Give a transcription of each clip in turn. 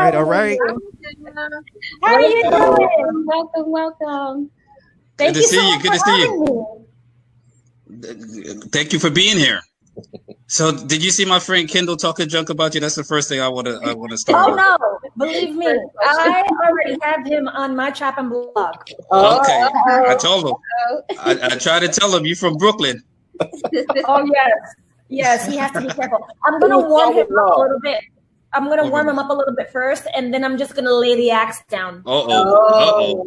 right, all right. How are you doing? Welcome. Thank you so much Good to for see having you. Thank you for being here. So, did you see my friend Kendall talking junk about you? That's the first thing I want to start. Oh no, believe me, I already have him on my chopping block. Okay, I told him. I tried to tell him you from Brooklyn. Oh yes, he has to be careful. I'm gonna warm him up a little bit. I'm gonna warm him up a little bit first, and then I'm just gonna lay the axe down. Uh-oh.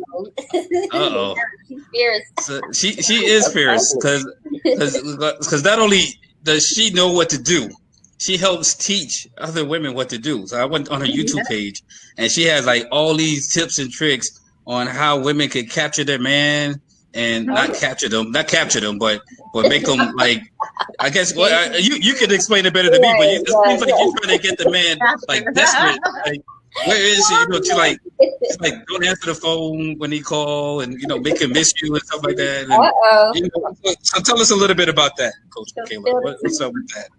She's fierce. So she is fierce because not only does she know what to do, she helps teach other women what to do. So I went on her YouTube page, and she has like all these tips and tricks on how women can capture their man and not capture them, but make them like. I guess you can explain it better than me, but it seems like you're trying to get the man like desperate. Like, where is she? You know, she's like don't answer the phone when he call, and make him miss you and stuff like that. And, so tell us a little bit about that, Coach Michaela. What's up with that?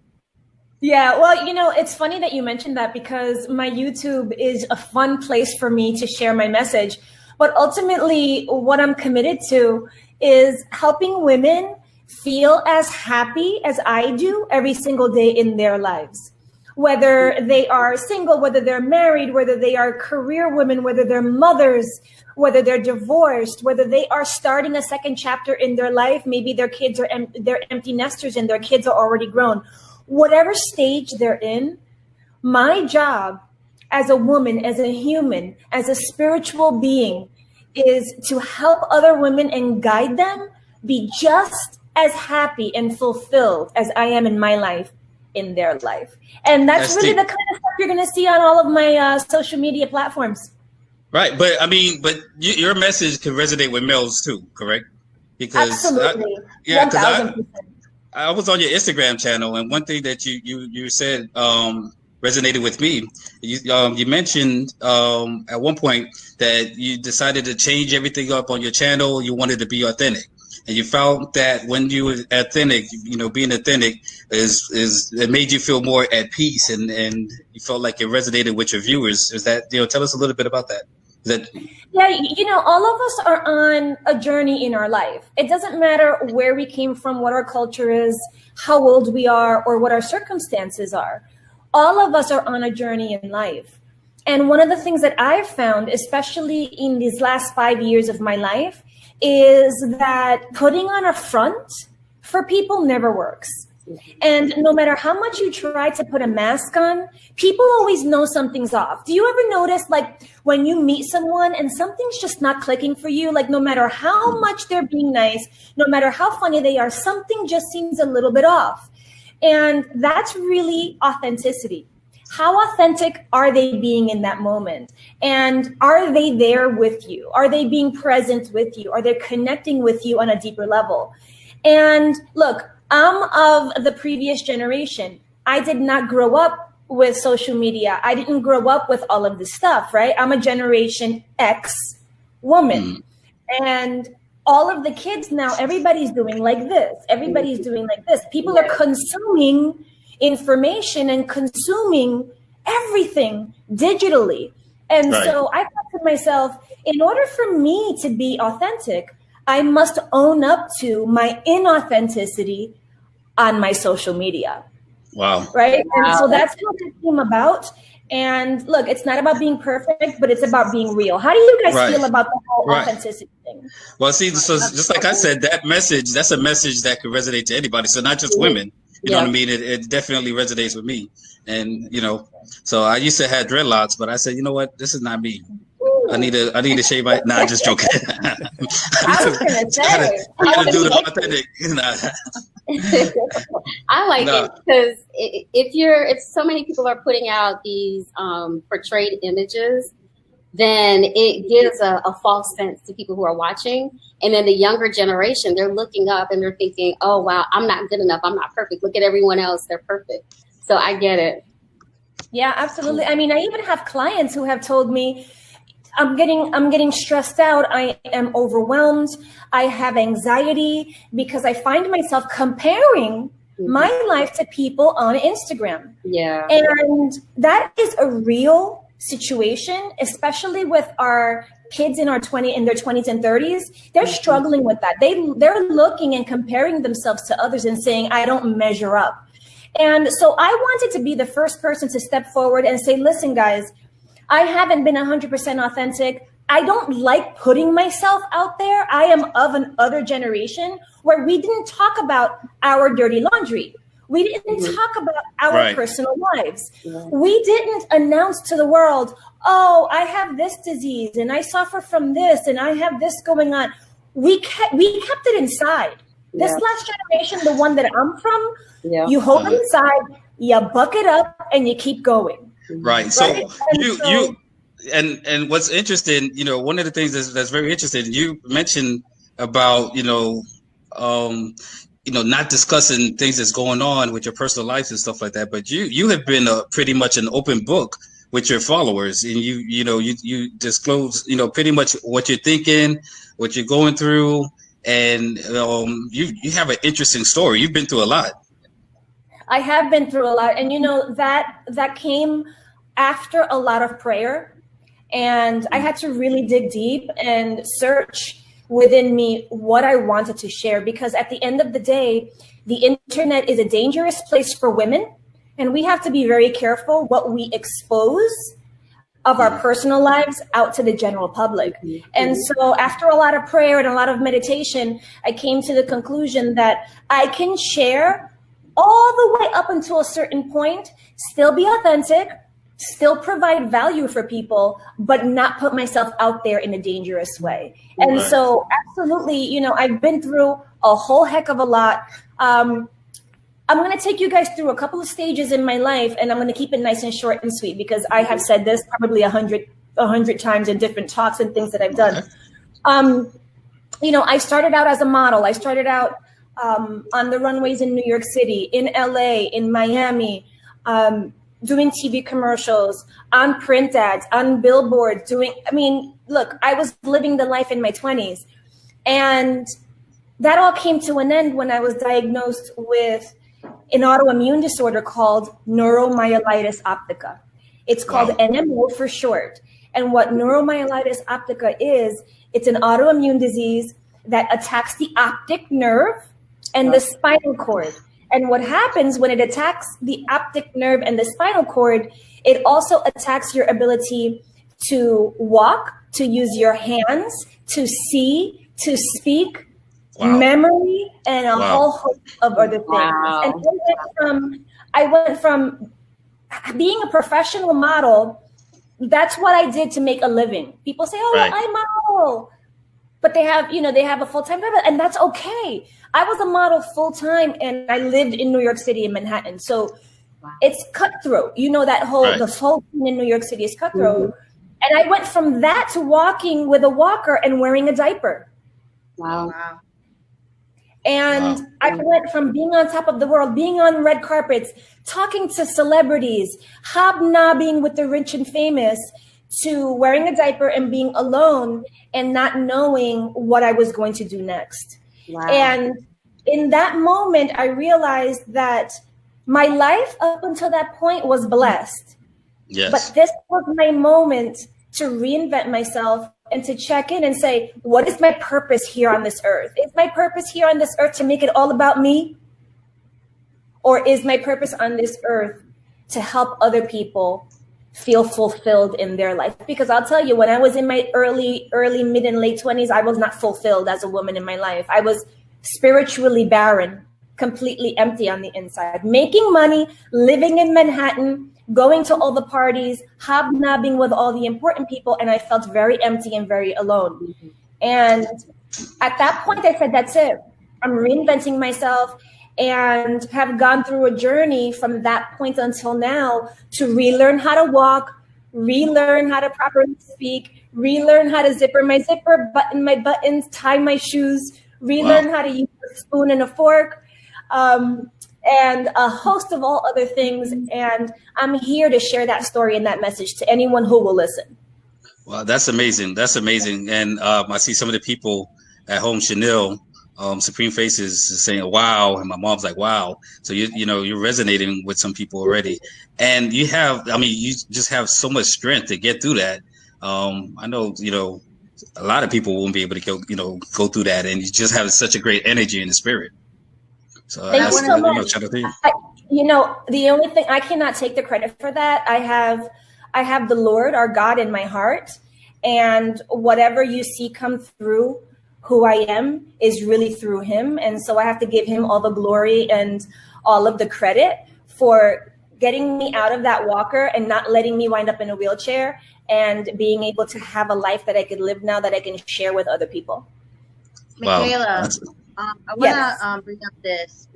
Yeah, well, it's funny that you mentioned that because my YouTube is a fun place for me to share my message. But ultimately, what I'm committed to is helping women feel as happy as I do every single day in their lives. Whether they are single, whether they're married, whether they are career women, whether they're mothers, whether they're divorced, whether they are starting a second chapter in their life, maybe their kids are they're empty nesters and their kids are already grown. Whatever stage they're in, my job as a woman, as a human, as a spiritual being is to help other women and guide them be just as happy and fulfilled as I am in my life, in their life. And that's really the kind of stuff you're going to see on all of my social media platforms. Right. But your message can resonate with males too, correct? Because absolutely. Because I was on your Instagram channel, and one thing that you said resonated with me. You mentioned at one point that you decided to change everything up on your channel. You wanted to be authentic. And you found that when you were authentic, being authentic it made you feel more at peace, and you felt like it resonated with your viewers. Is that, tell us a little bit about that. Yeah, all of us are on a journey in our life. It doesn't matter where we came from, what our culture is, how old we are, or what our circumstances are. All of us are on a journey in life. And one of the things that I've found, especially in these last 5 years of my life, is that putting on a front for people never works. And no matter how much you try to put a mask on, people always know something's off. Do you ever notice, like, when you meet someone and something's just not clicking for you, like no matter how much they're being nice, no matter how funny they are, something just seems a little bit off. And that's really authenticity. How authentic are they being in that moment? And are they there with you? Are they being present with you? Are they connecting with you on a deeper level? And look, I'm of the previous generation. I did not grow up with social media. I didn't grow up with all of this stuff, right? I'm a Generation X woman. And all of the kids now, everybody's doing like this. Everybody's doing like this. People are consuming information and consuming everything digitally. And so I thought to myself, in order for me to be authentic, I must own up to my inauthenticity on my social media. Wow. Right? And so that's what it came about. And look, it's not about being perfect, but it's about being real. How do you guys feel about the whole authenticity thing? Well, see, so just like I said, that's a message that could resonate to anybody. So not just women. You know what I mean? It definitely resonates with me. And, so I used to have dreadlocks, but I said, you know what? This is not me. I need to shave my, nah, just joking. I was going to say. I gotta do the authentic. I like it because if so many people are putting out these portrayed images, then it gives a false sense to people who are watching. And then the younger generation, they're looking up and they're thinking, oh, wow, I'm not good enough. I'm not perfect. Look at everyone else. They're perfect. So I get it. Yeah, absolutely. I mean, I even have clients who have told me, I'm getting stressed out. I am overwhelmed. I have anxiety because I find myself comparing my life to people on Instagram. Yeah. And that is a real situation, especially with our kids in their 20s and 30s. They're struggling with that. They're looking and comparing themselves to others and saying, I don't measure up. And so I wanted to be the first person to step forward and say, listen, guys, I haven't been 100% authentic. I don't like putting myself out there. I am of an other generation where we didn't talk about our dirty laundry. We didn't talk about our personal lives. We didn't announce to the world, oh, I have this disease and I suffer from this and I have this going on. We kept it inside. This last generation, the one that I'm from, you hold it inside, you buck it up, and you keep going. Right. So and what's interesting, one of the things that's very interesting, you mentioned about, not discussing things that's going on with your personal life and stuff like that. But you have been pretty much an open book with your followers, and you disclose, pretty much what you're thinking, what you're going through. And you have an interesting story. You've been through a lot. I have been through a lot. And, that came after a lot of prayer. And I had to really dig deep and search within me what I wanted to share. Because at the end of the day, the internet is a dangerous place for women. And we have to be very careful what we expose of our personal lives out to the general public. And so after a lot of prayer and a lot of meditation, I came to the conclusion that I can share all the way up until a certain point, still be authentic, still provide value for people, but not put myself out there in a dangerous way. And so absolutely, I've been through a whole heck of a lot. I'm going to take you guys through a couple of stages in my life, and I'm going to keep it nice and short and sweet because I have said this probably 100 times in different talks and things that I've done. I started out as a model. I started out on the runways in New York City, in LA, in Miami, doing TV commercials, on print ads, on billboards, look, I was living the life in my 20s. And that all came to an end when I was diagnosed with an autoimmune disorder called Neuromyelitis Optica. It's called NMO for short. And what Neuromyelitis Optica is, it's an autoimmune disease that attacks the optic nerve and the spinal cord. And what happens when it attacks the optic nerve and the spinal cord, it also attacks your ability to walk, to use your hands, to see, to speak, memory, and a whole host of other things. And I went from being a professional model. That's what I did to make a living. People say, well, I model, but they have a full-time job, and that's okay. I was a model full-time, and I lived in New York City in Manhattan. So it's cutthroat. The whole thing in New York City is cutthroat. And I went from that to walking with a walker and wearing a diaper. Wow. And I went from being on top of the world, being on red carpets, talking to celebrities, hobnobbing with the rich and famous, to wearing a diaper and being alone and not knowing what I was going to do next. And in that moment, I realized that my life up until that point was blessed. But this was my moment to reinvent myself and to check in and say, what is my purpose here on this earth? Is my purpose here on this earth to make it all about me? Or is my purpose on this earth to help other people feel fulfilled in their life? Because I'll tell you, when I was in my early, mid and late 20s, I was not fulfilled as a woman in my life. I was spiritually barren, completely empty on the inside, making money, living in Manhattan, going to all the parties, hobnobbing with all the important people, and I felt very empty and very alone. And at that point, I said, that's it. I'm reinventing myself, and have gone through a journey from that point until now to relearn how to walk, relearn how to properly speak, relearn how to zipper my zipper, button my buttons, tie my shoes, relearn how to use a spoon and a fork, and a host of all other things. And I'm here to share that story and that message to anyone who will listen. Wow, that's amazing. That's amazing. And I see some of the people at home, Chanel, Supreme Face is saying wow, and my mom's like wow. So you're resonating with some people already, and you just have so much strength to get through that. I know a lot of people won't be able to go through that, and you just have such a great energy in the spirit. So thank you so much. Shout out to you. The only thing, I cannot take the credit for that. I have the Lord, our God, in my heart, and whatever you see come through who I am is really through him. And so I have to give him all the glory and all of the credit for getting me out of that walker and not letting me wind up in a wheelchair and being able to have a life that I could live now that I can share with other people. Wow. Michaela, I want to bring up this.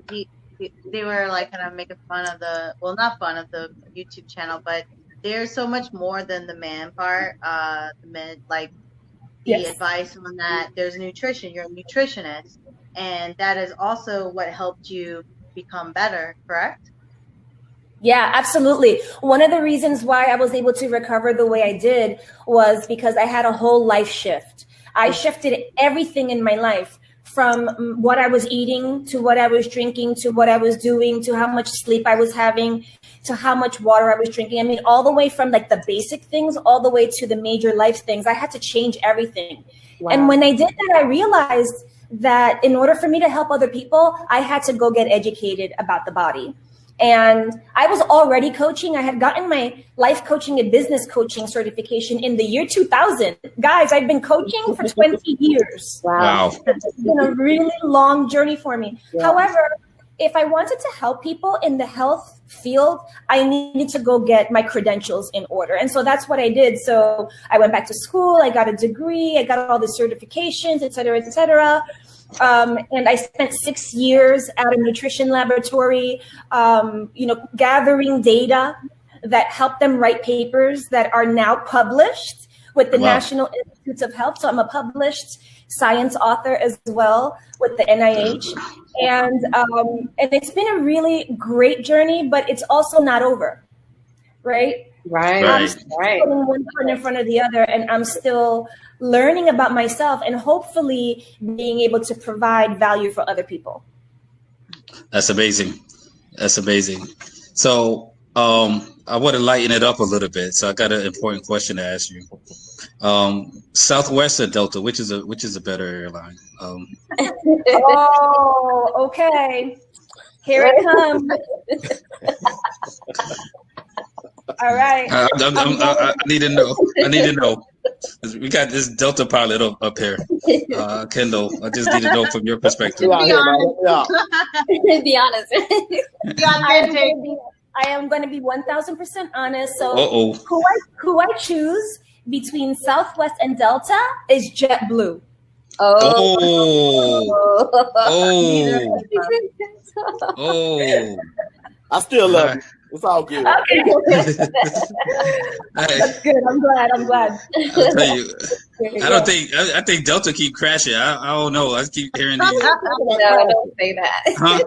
They were like kind of making fun of not fun of the YouTube channel, but there's so much more than the man part. The men, like the advice on that. There's nutrition. You're a nutritionist, and that is also what helped you become better, correct? Yeah, absolutely. One of the reasons why I was able to recover the way I did was because I had a whole life shift. I shifted everything in my life, from what I was eating to what I was drinking to what I was doing to how much sleep I was having to how much water I was drinking. I mean, all the way from like the basic things all the way to the major life things. I had to change everything. Wow. And when I did that, I realized that in order for me to help other people, I had to go get educated about the body. And I was already coaching. I had gotten my life coaching and business coaching certification in the year 2000. Guys, I've been coaching for 20 years. Wow. It's been a really long journey for me. Yeah. However, if I wanted to help people in the health field, I needed to go get my credentials in order. And so that's what I did. So I went back to school. I got a degree. I got all the certifications, et cetera, et cetera. And I spent 6 years at a nutrition laboratory, gathering data that helped them write papers that are now published with the National Institutes of Health. So I'm a published science author as well with the NIH. And it's been a really great journey, but it's also not over, right? Right. I'm still putting one foot in front of the other, and I'm still learning about myself and hopefully being able to provide value for other people. That's amazing. That's amazing. So I want to lighten it up a little bit. So I got an important question to ask you. Southwest or Delta, which is a better airline? Oh, okay. Here it comes. All right. I need to know. We got this Delta pilot up here, Kendall. I just need to know from your perspective. Be honest. I am going to be 1,000% honest. So who I choose between Southwest and Delta is JetBlue. Oh. I still love it. It's all good. Okay. That's good. I'm glad. I'll tell you, I think Delta keep crashing. I don't know. I keep hearing these. No, don't say that. Huh?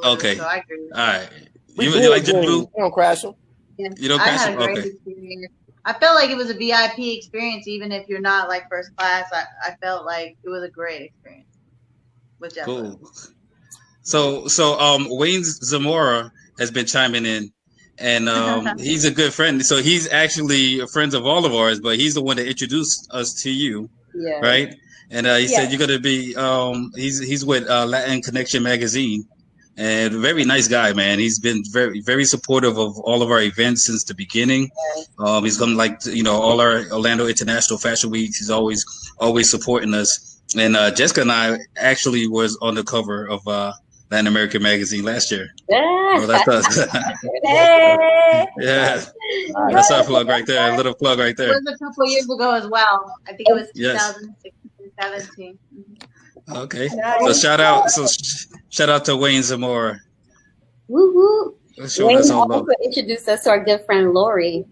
Okay. So I agree. All right. You like JetBlue? You don't crash them. Yeah. You don't crash them? I had a great experience. I felt like it was a VIP experience, even if you're not like first class. I felt like it was a great experience with JetBlue. Cool. So Wayne Zamora has been chiming in, and he's a good friend. So he's actually a friend of all of ours, but he's the one that introduced us to you, right? And he said you're gonna be. He's with Latin Connection magazine, and very nice guy, man. He's been very, very supportive of all of our events since the beginning. He's come all our Orlando International Fashion Weeks. He's always supporting us. And Jessica and I actually was on the cover of Latin American magazine last year. Oh, that's us. Hey. Yeah, that's our plug right there. A little plug right there. It was a couple years ago as well. I think it was 2016, 2017. Okay. So shout out to Wayne Zamora. Woo-hoo. Wayne also introduced us to our good friend Lori.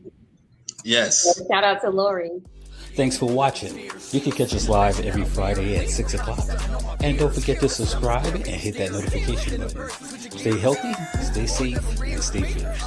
Yes. So shout out to Lori. Thanks for watching. You can catch us live every Friday at 6 o'clock. And don't forget to subscribe and hit that notification button. Stay healthy, stay safe, and stay fierce.